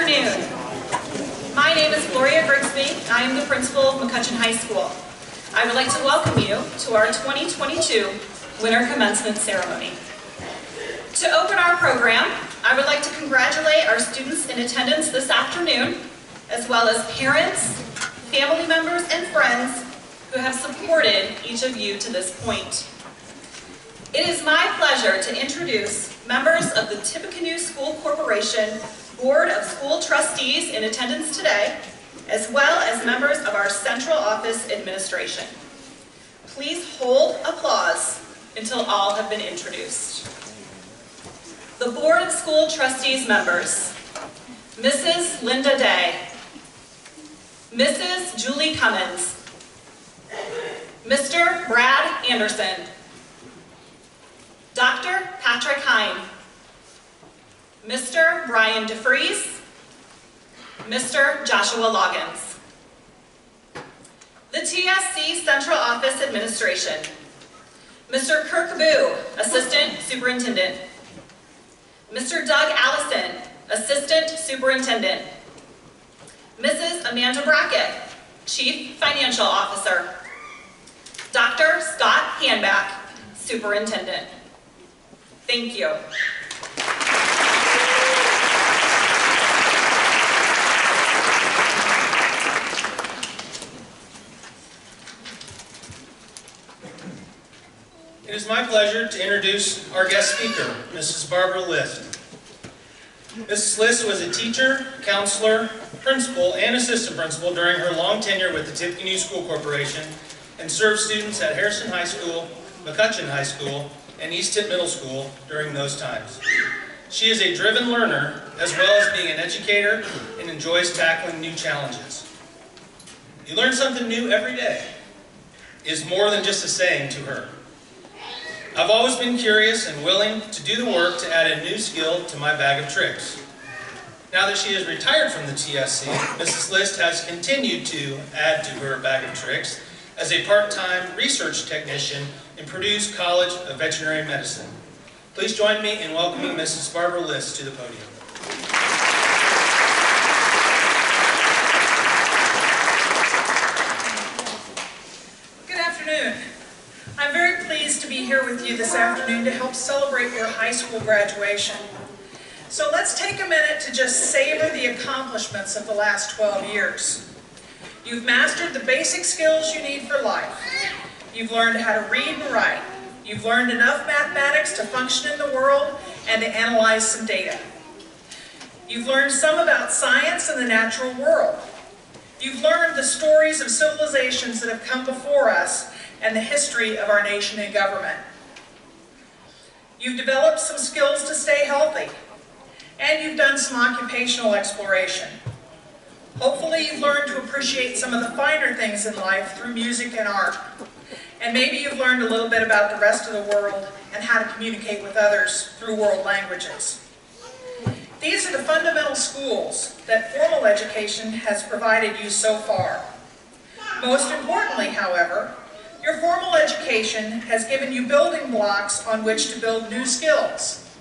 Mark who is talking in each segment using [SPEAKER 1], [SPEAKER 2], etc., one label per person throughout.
[SPEAKER 1] afternoon. My name is Gloria Grigsby, and I am the principal of McCutcheon High School. I would like to welcome you to our 2022 Winter Commencement Ceremony. To open our program, I would like to congratulate our students in attendance this afternoon, as well as parents, family members, and friends who have supported each of you to this point. It is my pleasure to introduce members of the Tippecanoe School Corporation Board of School Trustees in attendance today, as well as members of our Central Office Administration. Please hold applause until all have been introduced. The Board of School Trustees members: Mrs. Linda Day, Mrs. Julie Cummins, Mr. Brad Anderson, Dr. Patrick Hine, Mr. Brian DeFries, Mr. Joshua Loggins. The TSC Central Office Administration: Mr. Kirk Boo, Assistant Superintendent, Mr. Doug Allison, Assistant Superintendent, Mrs. Amanda Brackett, Chief Financial Officer, Dr. Scott Hanback, Superintendent. Thank you.
[SPEAKER 2] It is my pleasure to introduce our guest speaker, Mrs. Barbara List. Mrs. List was a teacher, counselor, principal, and assistant principal during her long tenure with the Tippecanoe School Corporation and served students at Harrison High School, McCutcheon High School, and East Tip Middle School during those times. She is a driven learner, as well as being an educator, and enjoys tackling new challenges. You learn something new every day is more than just a saying to her. I've always been curious and willing to do the work to add a new skill to my bag of tricks. Now that she has retired from the TSC, Mrs. List has continued to add to her bag of tricks as a part-time research technician in Purdue College of Veterinary Medicine. Please join me in welcoming Mrs. Barbara List to the podium.
[SPEAKER 3] Good afternoon. I'm very pleased to be here with you this afternoon to help celebrate your high school graduation. So let's take a minute to just savor the accomplishments of the last 12 years. You've mastered the basic skills you need for life. You've learned how to read and write. You've learned enough mathematics to function in the world and to analyze some data. You've learned some about science and the natural world. You've learned the stories of civilizations that have come before us and the history of our nation and government. You've developed some skills to stay healthy, and you've done some occupational exploration. Hopefully you've learned to appreciate some of the finer things in life through music and art. And maybe you've learned a little bit about the rest of the world and how to communicate with others through world languages. These are the fundamental schools that formal education has provided you so far. Most importantly, however, your formal education has given you building blocks on which to build new skills,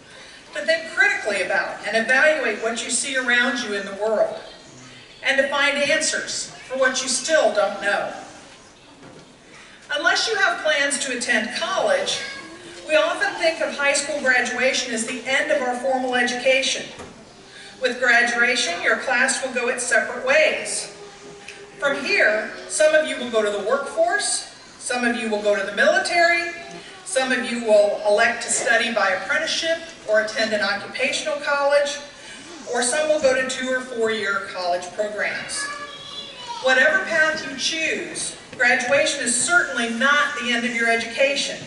[SPEAKER 3] to think critically about and evaluate what you see around you in the world, and to find answers for what you still don't know. Unless you have plans to attend college, we often think of high school graduation as the end of our formal education. With graduation, your class will go its separate ways. From here, some of you will go to the workforce, some of you will go to the military, some of you will elect to study by apprenticeship or attend an occupational college, or some will go to 2- or 4-year college programs. Whatever path you choose, graduation is certainly not the end of your education.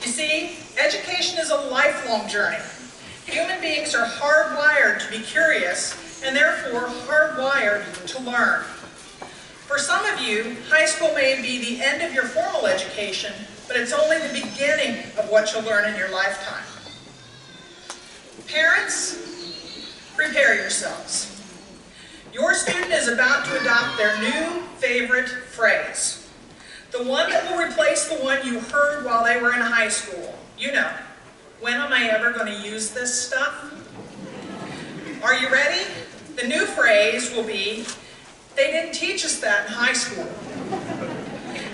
[SPEAKER 3] You see, education is a lifelong journey. Human beings are hardwired to be curious and therefore hardwired to learn. For some of you, high school may be the end of your formal education, but it's only the beginning of what you'll learn in your lifetime. Parents, prepare yourselves. Your student is about to adopt their new favorite phrase, the one that will replace the one you heard while they were in high school. You know, when am I ever going to use this stuff? Are you ready? The new phrase will be, "They didn't teach us that in high school."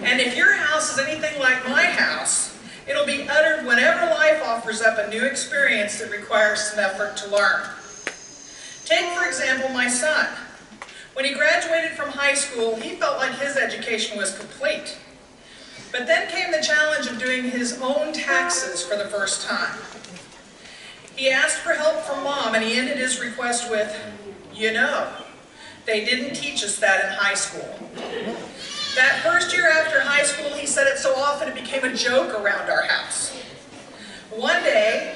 [SPEAKER 3] And if your house is anything like my house, it'll be uttered whenever life offers up a new experience that requires some effort to learn. Take, for example, my son. When he graduated from high school, he felt like his education was complete. But then came the challenge of doing his own taxes for the first time. He asked for help from Mom, and he ended his request with, "You know, they didn't teach us that in high school." That first year after high school, he said it so often it became a joke around our house. One day,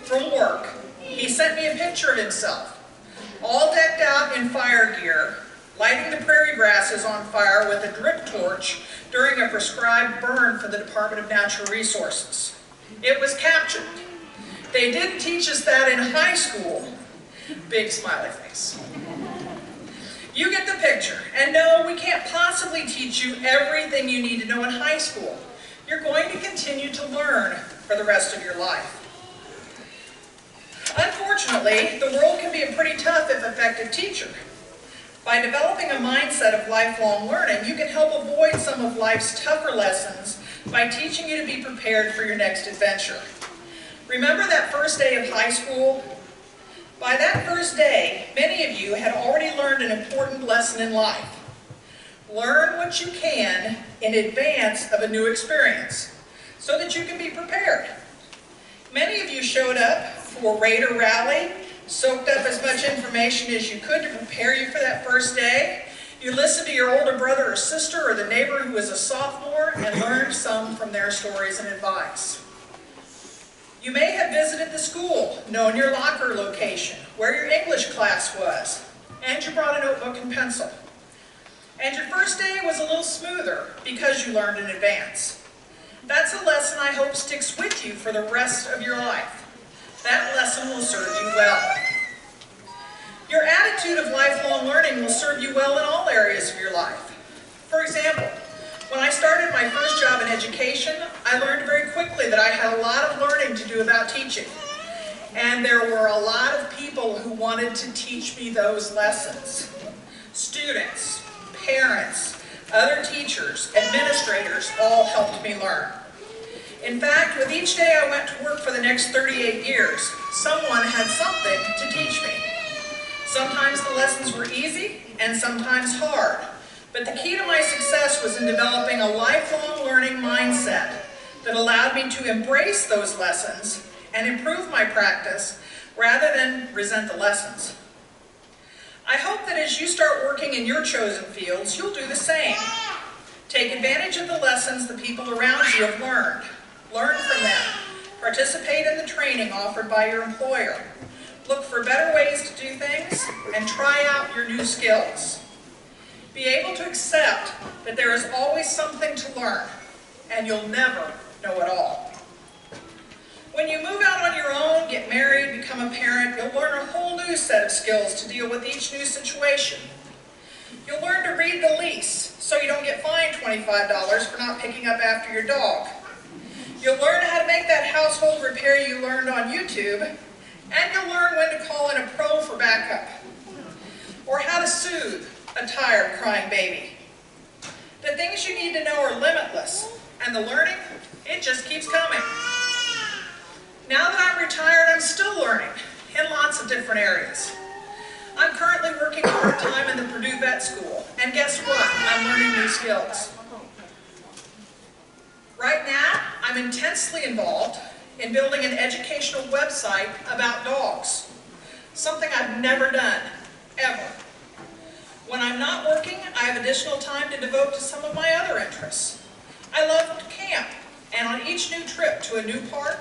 [SPEAKER 3] from work, he sent me a picture of himself, all decked out in fire gear, lighting the prairie grasses on fire with a drip torch during a prescribed burn for the Department of Natural Resources. It was captioned, "They didn't teach us that in high school." Big smiley face. You get the picture. And no, we can't possibly teach you everything you need to know in high school. You're going to continue to learn for the rest of your life. Unfortunately, the world can be a pretty tough, if effective, teacher. By developing a mindset of lifelong learning, you can help avoid some of life's tougher lessons by teaching you to be prepared for your next adventure. Remember that first day of high school? By that first day, many of you had already learned an important lesson in life. Learn what you can in advance of a new experience so that you can be prepared. Many of you showed up for Raider Rally, soaked up as much information as you could to prepare you for that first day. You listened to your older brother or sister or the neighbor who was a sophomore and learned some from their stories and advice. You may have visited the school, known your locker location, where your English class was, and you brought a notebook and pencil. And your first day was a little smoother because you learned in advance. That's a lesson I hope sticks with you for the rest of your life. That lesson will serve you well. Your attitude of lifelong learning will serve you well in all areas of your life. For example, when I started my first job in education, I learned very quickly that I had a lot of learning to do about teaching. And there were a lot of people who wanted to teach me those lessons. Students, parents, other teachers, administrators all helped me learn. In fact, with each day I went to work for the next 38 years, someone had something to teach me. Sometimes the lessons were easy and sometimes hard. But the key to my success was in developing a lifelong learning mindset that allowed me to embrace those lessons and improve my practice rather than resent the lessons. I hope that as you start working in your chosen fields, you'll do the same. Take advantage of the lessons the people around you have learned. Learn from them. Participate in the training offered by your employer. Look for better ways to do things and try out your new skills. Be able to accept that there is always something to learn, and you'll never know it all. When you move out on your own, get married, become a parent, you'll learn a whole new set of skills to deal with each new situation. You'll learn to read the lease, so you don't get fined $25 for not picking up after your dog. You'll learn how to make that household repair you learned on YouTube, and you'll learn when to call in a pro for backup, or how to soothe a tired, crying baby. The things you need to know are limitless, and the learning, it just keeps coming. Now that I'm retired, I'm still learning in lots of different areas. I'm currently working part-time in the Purdue Vet School, and guess what? I'm learning new skills. Right now, I'm intensely involved in building an educational website about dogs, something I've never done, ever. When I'm not working, I have additional time to devote to some of my other interests. I love to camp, and on each new trip to a new park,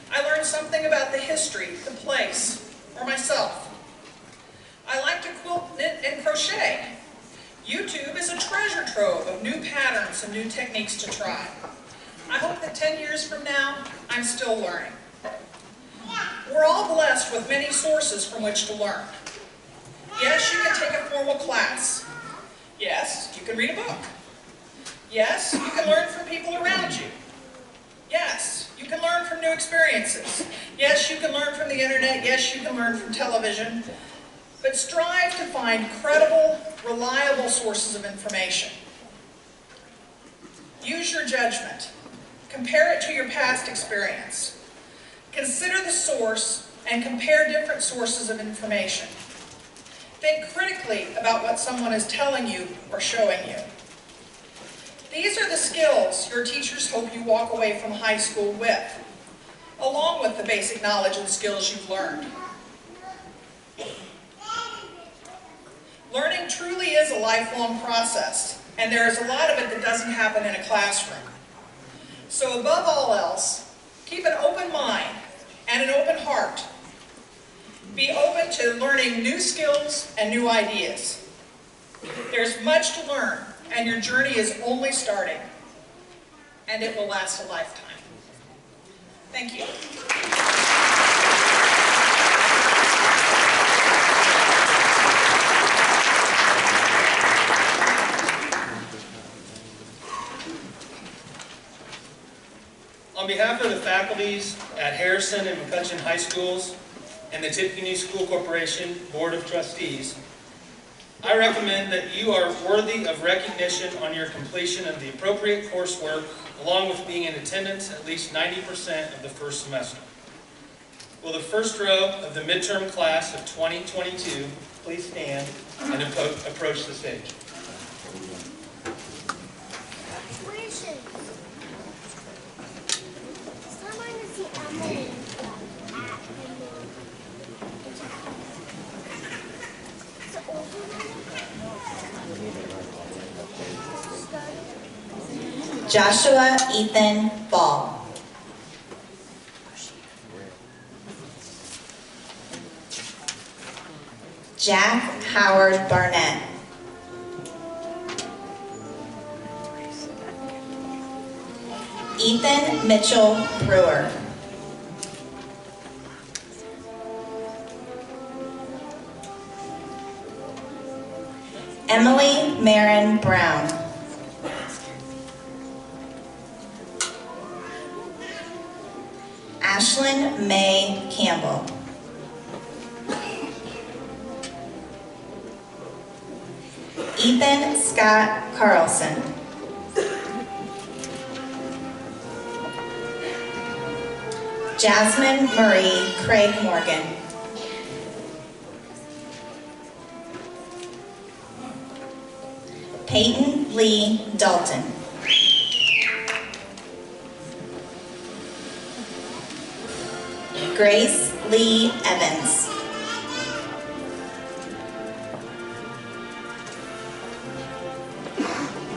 [SPEAKER 3] I learn something about the history, the place, or myself. I like to quilt, knit, and crochet. YouTube is a treasure trove of new patterns and new techniques to try. I hope that 10 years from now, I'm still learning. We're all blessed with many sources from which to learn. Yes, you can take a formal class. Yes, you can read a book. Yes, you can learn from people around you. Yes, you can learn from new experiences. Yes, you can learn from the internet. Yes, you can learn from television. but strive to find credible, reliable sources of information. Use your judgment. Compare it to your past experience. Consider the source and compare different sources of information. Think critically about what someone is telling you or showing you. These are the skills your teachers hope you walk away from high school with, along with the basic knowledge and skills you've learned. Learning truly is a lifelong process, and there is a lot of it that doesn't happen in a classroom. So above all else, keep an open mind and an open heart. Be open to learning new skills and new ideas. There's much to learn, and your journey is only starting, and it will last a lifetime. Thank you.
[SPEAKER 2] On behalf of the faculties at Harrison and McCutcheon High Schools and the Tippecanoe School Corporation Board of Trustees, I recommend that you are worthy of recognition on your completion of the appropriate coursework, along with being in attendance at least 90% of the first semester. Will the first row of the midterm class of 2022 please stand and approach the stage?
[SPEAKER 4] Joshua Ethan Ball. Jack Howard Barnett. Ethan Mitchell Brewer. Emily Marin Brown. Ashlyn May Campbell. Ethan Scott Carlson. Jasmine Marie Craig Morgan. Peyton Lee Dalton. Grace Lee Evans.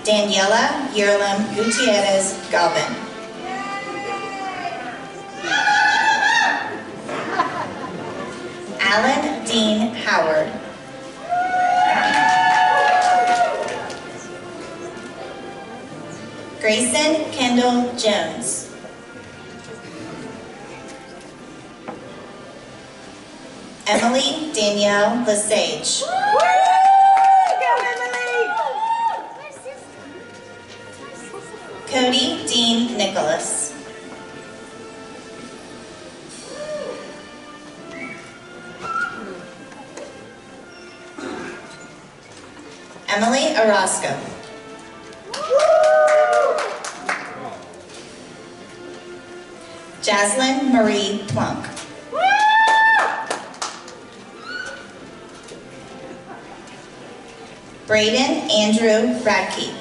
[SPEAKER 4] Daniela Yerlim Gutierrez Galvin. Alan Dean Howard. Grayson Kendall Jones. Emily Danielle Lesage. Cody Dean Nicholas. Emily Orozco. Jaslyn Marie Plunk. Braden Andrew Radke.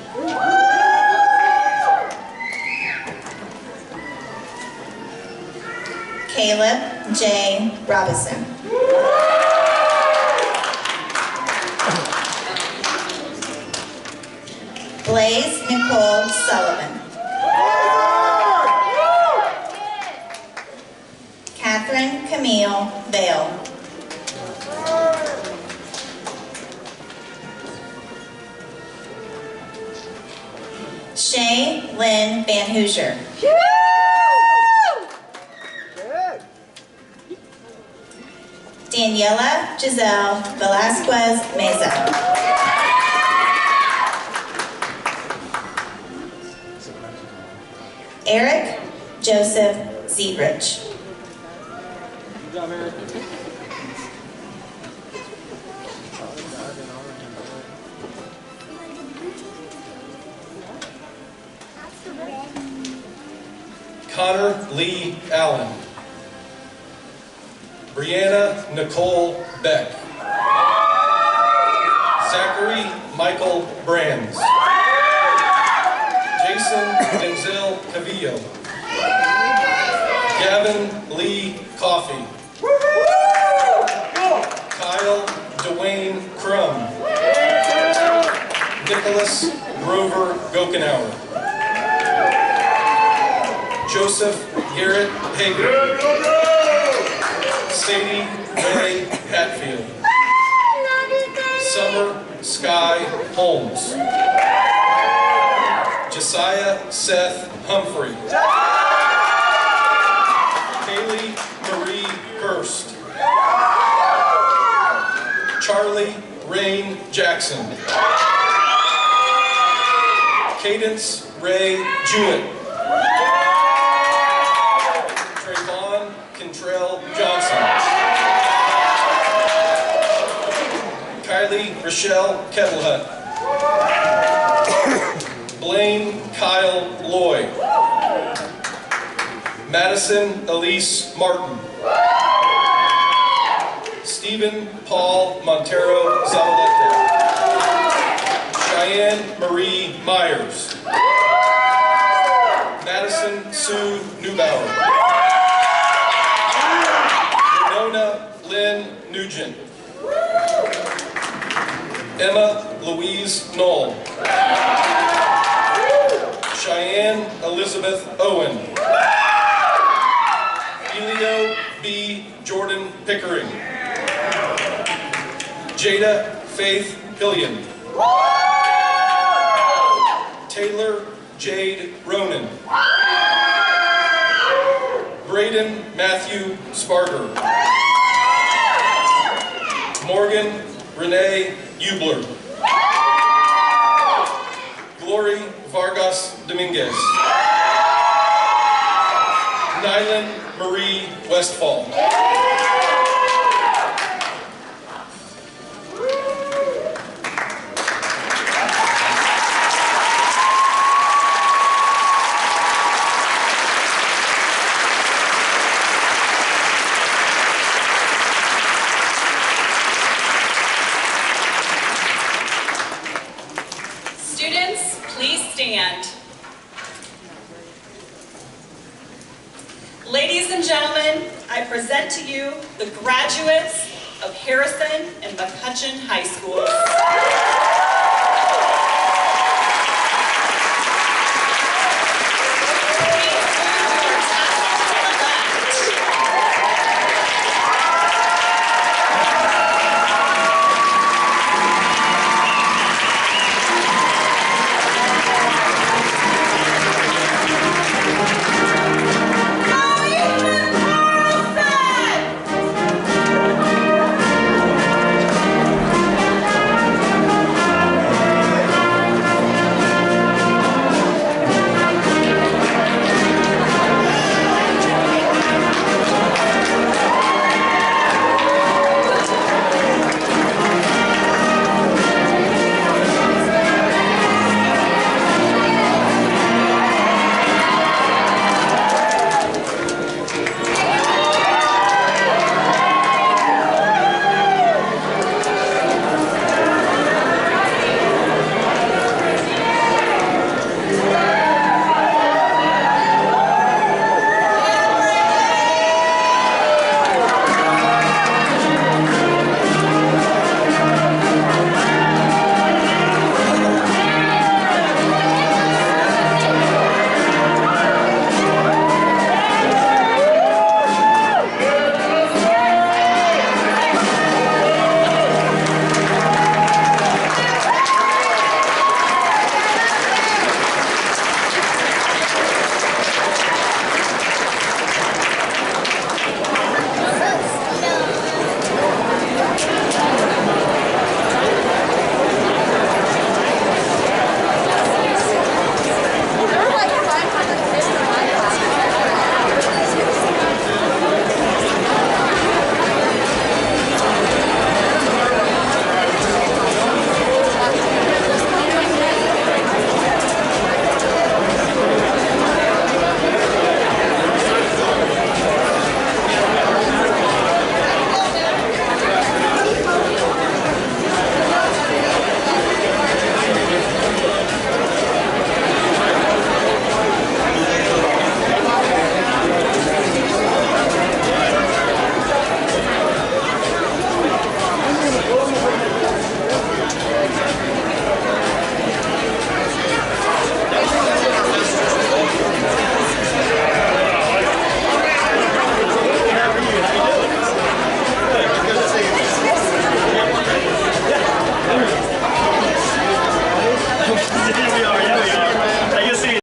[SPEAKER 4] Caleb J. Robinson. Blaze Nicole Sullivan. Catherine Camille Vale. Shay Lynn Van Hoosier. Daniela Giselle Velasquez Meza. Eric Joseph Zebrich.
[SPEAKER 5] Connor Lee Allen. Brianna Nicole Beck. Zachary Michael Brands. Jason Denzel Cavillo. Gavin Lee Coffey. Kyle Dwayne Crum. Nicholas Grover Gokenauer. Joseph Garrett Hager. Sadie Ray Hatfield. Summer Sky Holmes. Josiah Seth Humphrey. Kaylee Marie Hurst. Charlie Rain Jackson. Cadence Ray Jewett. Trayvon Kentrell Johnson. Kylie Rochelle Kettlehut. Blaine Kyle Loy. Madison Elise Martin. Stephen Paul Montero Zavaleta. Cheyenne Marie Myers. Madison Sue Neubauer. Winona Lynn Nugent. Emma Louise Knoll. Cheyenne Elizabeth Owen. Elio B. Jordan Pickering. Jada Faith Hillian. Taylor Jade Ronan. Braden Matthew Sparger. Morgan Renee Eubler. Glory Vargas Dominguez. Nylan Marie Westfall.
[SPEAKER 1] Students, please stand. Ladies and gentlemen, I present to you the graduates of Harrison and McCutcheon High Schools.